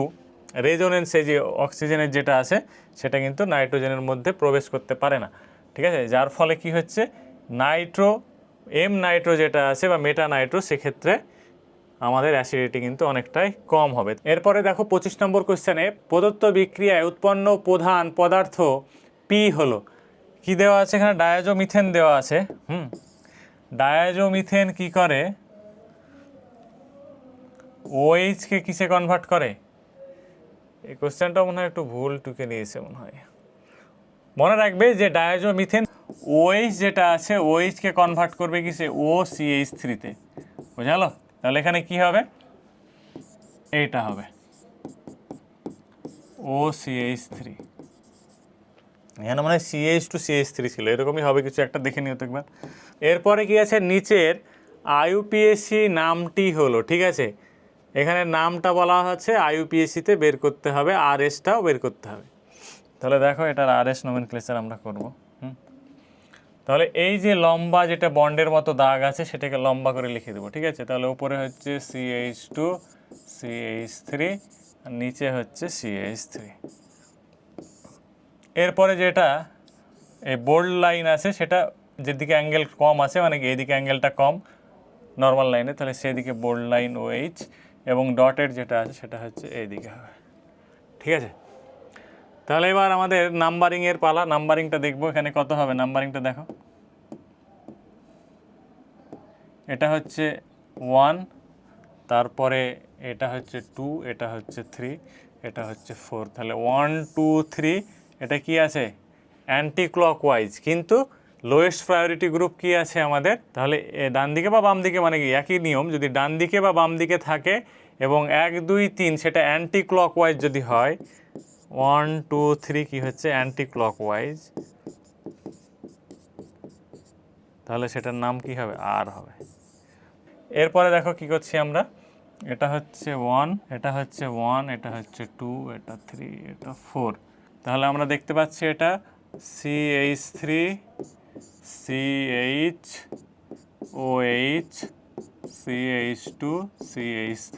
রেজোনেন্সে যে অক্সিজেনের যেটা আছে সেটা কিন্তু নাইট্রোজেনের মধ্যে প্রবেশ করতে পারে না, ঠিক আছে, যার ফলে কি হচ্ছে? নাইট্রো যেটা আছে বা মেটা নাইট্রো, সেক্ষেত্রে আমাদের অ্যাসিডিটি কিন্তু অনেকটাই কম হবে। এরপরে দেখো 25 নম্বর কোশ্চেনে প্রদত্ত বিক্রিয়ায় উৎপন্ন প্রধান পদার্থ পি হলো। কি দেওয়া আছে এখানে? ডায়াজোমিথেন দেওয়া আছে। ডায়াজোমিথেন কি করে? OH-কে কিসে কনভার্ট করে? এই কোশ্চেনটা মনে হয় একটু ভুল টুকে নিয়েছে মনে হয়। মনে রাখবে যে ডায়াজোমিথেন OH যেটা আছে OH-কে কনভার্ট করবে কিসে? OCH3-তে, বোঝা গেল। তাহলে এখানে কি হবে? এইটা হবে OCH3, এখানে মানে CH2CH3 ছিল, এরকমই হবে কিছু একটা, দেখে নিও তো একবার। এরপরে কি আছে? নিচের IUPAC নামটি হলো, ঠিক আছে, এখানে নামটা বলা হচ্ছে, IUPAC-তে বের করতে হবে, RS-টাও বের করতে হবে। তাহলে দেখো এটার RS নোমেনক্লেচার আমরা করব। তাহলে এই যে লম্বা যেটা বন্ডের মতো দাগ আছে সেটাকে লম্বা করে লিখে দেবো, ঠিক আছে। তাহলে উপরে হচ্ছে CH2CH3 আর নিচে হচ্ছে CH3। এরপরে যেটা এই বোল্ড লাইন আছে সেটা যেদিকে অ্যাঙ্গেল কম আছে মানে এইদিকে অ্যাঙ্গেলটা কম নর্মাল লাইনে, তাহলে সেদিকে বোল্ড লাইন OH, এবং ডটের যেটা আছে সেটা হচ্ছে এইদিকে হবে। ঠিক আছে, তাহলে এবার আমাদের নাম্বারিংয়ের পালা। নাম্বারিংটা দেখবো এখানে কত হবে। নাম্বারিংটা দেখো, এটা হচ্ছে 1, তারপরে এটা হচ্ছে 2, এটা হচ্ছে 3, এটা হচ্ছে 4। তাহলে 1 2 3 এটা কি আছে অ্যান্টি ক্লকওয়াইজ, কিন্তু লোয়েস্ট প্রায়োরিটি গ্রুপ কি আছে আমাদের, তাহলে ডান দিকে বা বাম দিকে মানে কি একই নিয়ম, যদি ডান দিকে বা বাম দিকে থাকে এবং 1 2 3 সেটা অ্যান্টি ক্লকওয়াইজ যদি হয়, 1 2 3 কি হচ্ছে অ্যান্টি ক্লকওয়াইজ, তাহলে সেটার নাম কি হবে আর হবে। এরপরে দেখো কি করছি আমরা, এটা হচ্ছে 1, এটা হচ্ছে 1, এটা হচ্ছে 2, এটা 3, এটা 4। তাহলে আমরা দেখতে পাচ্ছি এটা CH3 CH OH CH2 CH3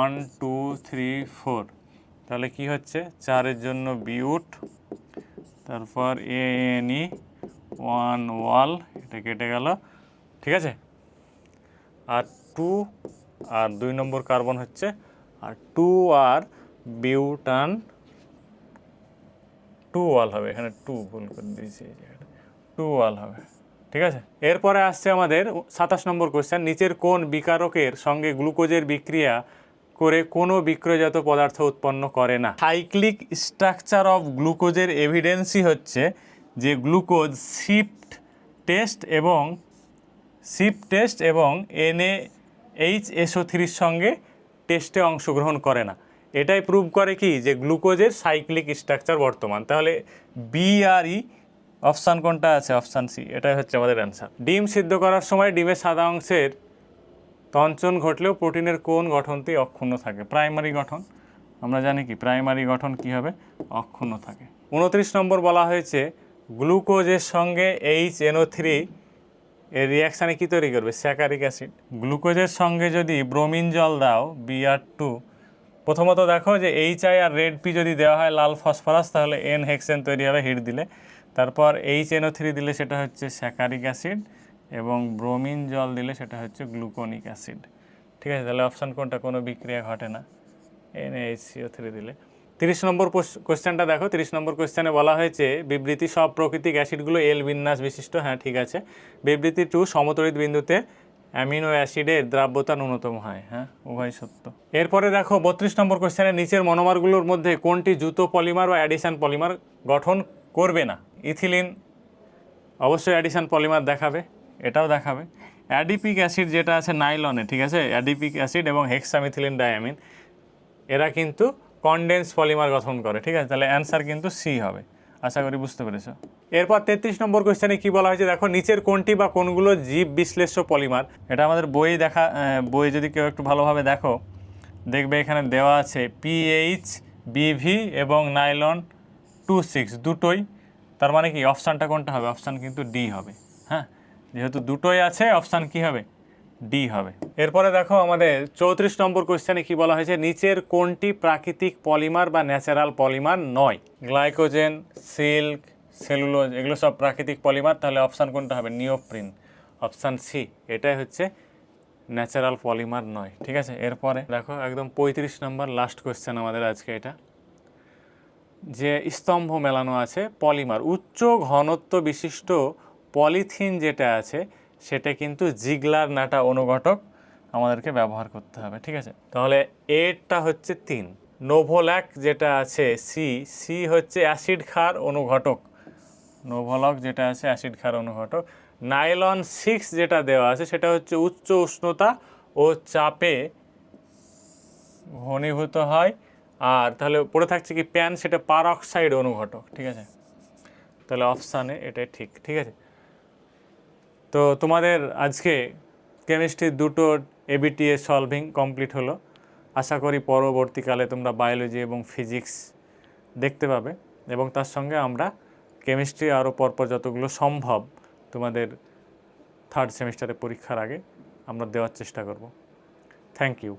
1 2 3 4। তাহলে কি হচ্ছে 4-এর জন্য বিউট, তারপর ANE 1 ওয়াল, এটা কেটে গেল। ঠিক আছে, আর 2 আর 2 নম্বর কার্বন হচ্ছে, আর 2 আর বিউটান 2 ওয়াল হবে, এখানে 2 ভুল করে দিয়েছি, এই জায়গাটা 2 ওয়াল হবে। ঠিক আছে, এরপরে আসছে আমাদের 27 নম্বর কোশ্চেন, নিচের কোন বিকারকের সঙ্গে গ্লুকোজের বিক্রিয়া করে কোনো বিক্রয়জাত পদার্থ উৎপন্ন করে না। সাইক্লিক স্ট্রাকচার অফ গ্লুকোজের এভিডেন্সই হচ্ছে যে গ্লুকোজ শিফট টেস্ট এবং NaHSO3 সঙ্গে টেস্টে অংশগ্রহণ করে না। এটাই প্রুভ করে কি যে গ্লুকোজের সাইক্লিক স্ট্রাকচার বর্তমান। তাহলে বি আর ই অপশান কোনটা আছে, অপশান সি, এটাই হচ্ছে আমাদের অ্যান্সার। ডিম সিদ্ধ করার সময় ডিমের সাদা অংশের তঞ্চন ঘটলেও প্রোটিনের কোন গঠনটি অক্ষুণ্ণ থাকে। প্রাইমারি গঠন, আমরা জানি কি প্রাইমারি গঠন কি হবে, অক্ষুণ্ণ থাকে। 29 নম্বর বলা হয়েছে গ্লুকোজের সঙ্গে HNO3 এর রিয়াকশানে কী তৈরি করবে, স্যাকারিক অ্যাসিড। গ্লুকোজের সঙ্গে যদি ব্রোমিন জল দাও Br2, প্রথমত দেখো যে HI আর রেড পি যদি দেওয়া হয় লাল ফসফরাস, তাহলে N হেক্সেন তৈরি হবে হিট দিলে। তারপর HNO3 দিলে সেটা হচ্ছে স্যাকারিক অ্যাসিড, এবং ব্রোমিন জল দিলে সেটা হচ্ছে গ্লুকোনিক অ্যাসিড। ঠিক আছে, তাহলে অপশান কোনটা, কোনো বিক্রিয়া ঘটে না NaHCO3 দিলে। 30 নম্বর কোশ্চেনটা দেখো, 30 নম্বর কোশ্চেনে বলা হয়েছে বিবৃতি সব প্রাকৃতিক অ্যাসিডগুলো এল বিন্যাস বিশিষ্ট। হ্যাঁ ঠিক আছে। বিবৃতি 2 সমতলিত বিন্দুতে অ্যামিনো অ্যাসিডের দ্রাব্যতা ন্যূনতম হয়। হ্যাঁ, উভয় সত্য। এরপরে দেখো 32 নম্বর কোশ্চেনে নিচের মনোমারগুলোর মধ্যে কোনটি জুতো পলিমার বা অ্যাডিশন পলিমার গঠন করবে না। ইথিলিন অবশ্যই অ্যাডিশন পলিমার দেখাবে, এটাও দেখাবে। অ্যাডিপিক অ্যাসিড যেটা আছে নাইলনে, ঠিক আছে, অ্যাডিপিক অ্যাসিড এবং হেক্সামিথিলিন ডায়ামিন এরা কিন্তু কনডেন্স পলিমার গঠন করে। ঠিক আছে, তাহলে অ্যান্সার কিন্তু সি হবে। আশা করি বুঝতে পেরেছো। এরপর 33 নম্বর কোশ্চেনে কী বলা হয়েছে দেখো, নিচের কোনটি বা কোনগুলো জীব বিশ্লেষ্য পলিমার। এটা আমাদের বইয়ে দেখা, বই যদি কেউ একটু ভালোভাবে দেখো দেখবে এখানে দেওয়া আছে PH BV এবং নাইলন 26 দুটোই। তার মানে কি অপশানটা কোনটা হবে, অপশান কিন্তু ডি হবে। হ্যাঁ, যেহেতু দুটোই আছে অপশান কি হবে, ডি হবে। এরপরে দেখো আমাদের 34 নম্বর কোশ্চেনে কি বলা হয়েছে, নিচের কোনটি প্রাকৃতিক পলিমার বা ন্যাচারাল পলিমার নয়। গ্লাইকোজেন, সিল্ক, সেলুলোজ এগুলো সব প্রাকৃতিক পলিমার, তাহলে অপশান কোনটা হবে, নিওপ্রিন, অপশান সি, এটাই হচ্ছে ন্যাচারাল পলিমার নয়। ঠিক আছে, এরপরে দেখো একদম 35 নম্বর লাস্ট কোশ্চেন আমাদের আজকে, এটা যে স্তম্ভ মেলানো আছে পলিমার, উচ্চ ঘনত্ব বিশিষ্ট পলিথিন যেটা আছে সেটা কিন্তু জিগলার নাটা অনুঘটক আমাদেরকে ব্যবহার করতে হবে। ঠিক আছে, তাহলে এরটা হচ্ছে 3। নোভোল্যাক যেটা আছে সি হচ্ছে অ্যাসিড ক্ষার অনুঘটক, নোভোলক যেটা আছে অ্যাসিড ক্ষার অনুঘটক। নাইলন 6 যেটা দেওয়া আছে সেটা হচ্ছে উচ্চ উষ্ণতা ও চাপে ঘনীভূত হয়। আর তাহলে পড়ে থাকছে কি প্যান, সেটা পারঅক্সাইড অনুঘটক। ঠিক আছে, তাহলে অপশানে এটাই ঠিক। ঠিক আছে, তো তোমাদের আজকে কেমিস্ট্রির দুটো ABTS সলভিং কমপ্লিট হলো। আশা করি পরবর্তীকালে তোমরা বায়োলজি এবং ফিজিক্স দেখতে পাবে, এবং তার সঙ্গে আমরা কেমিস্ট্রি আরও পরপর যতগুলো সম্ভব তোমাদের 3rd সেমিস্টারে পরীক্ষার আগে আমরা দেওয়ার চেষ্টা করব। Thank you.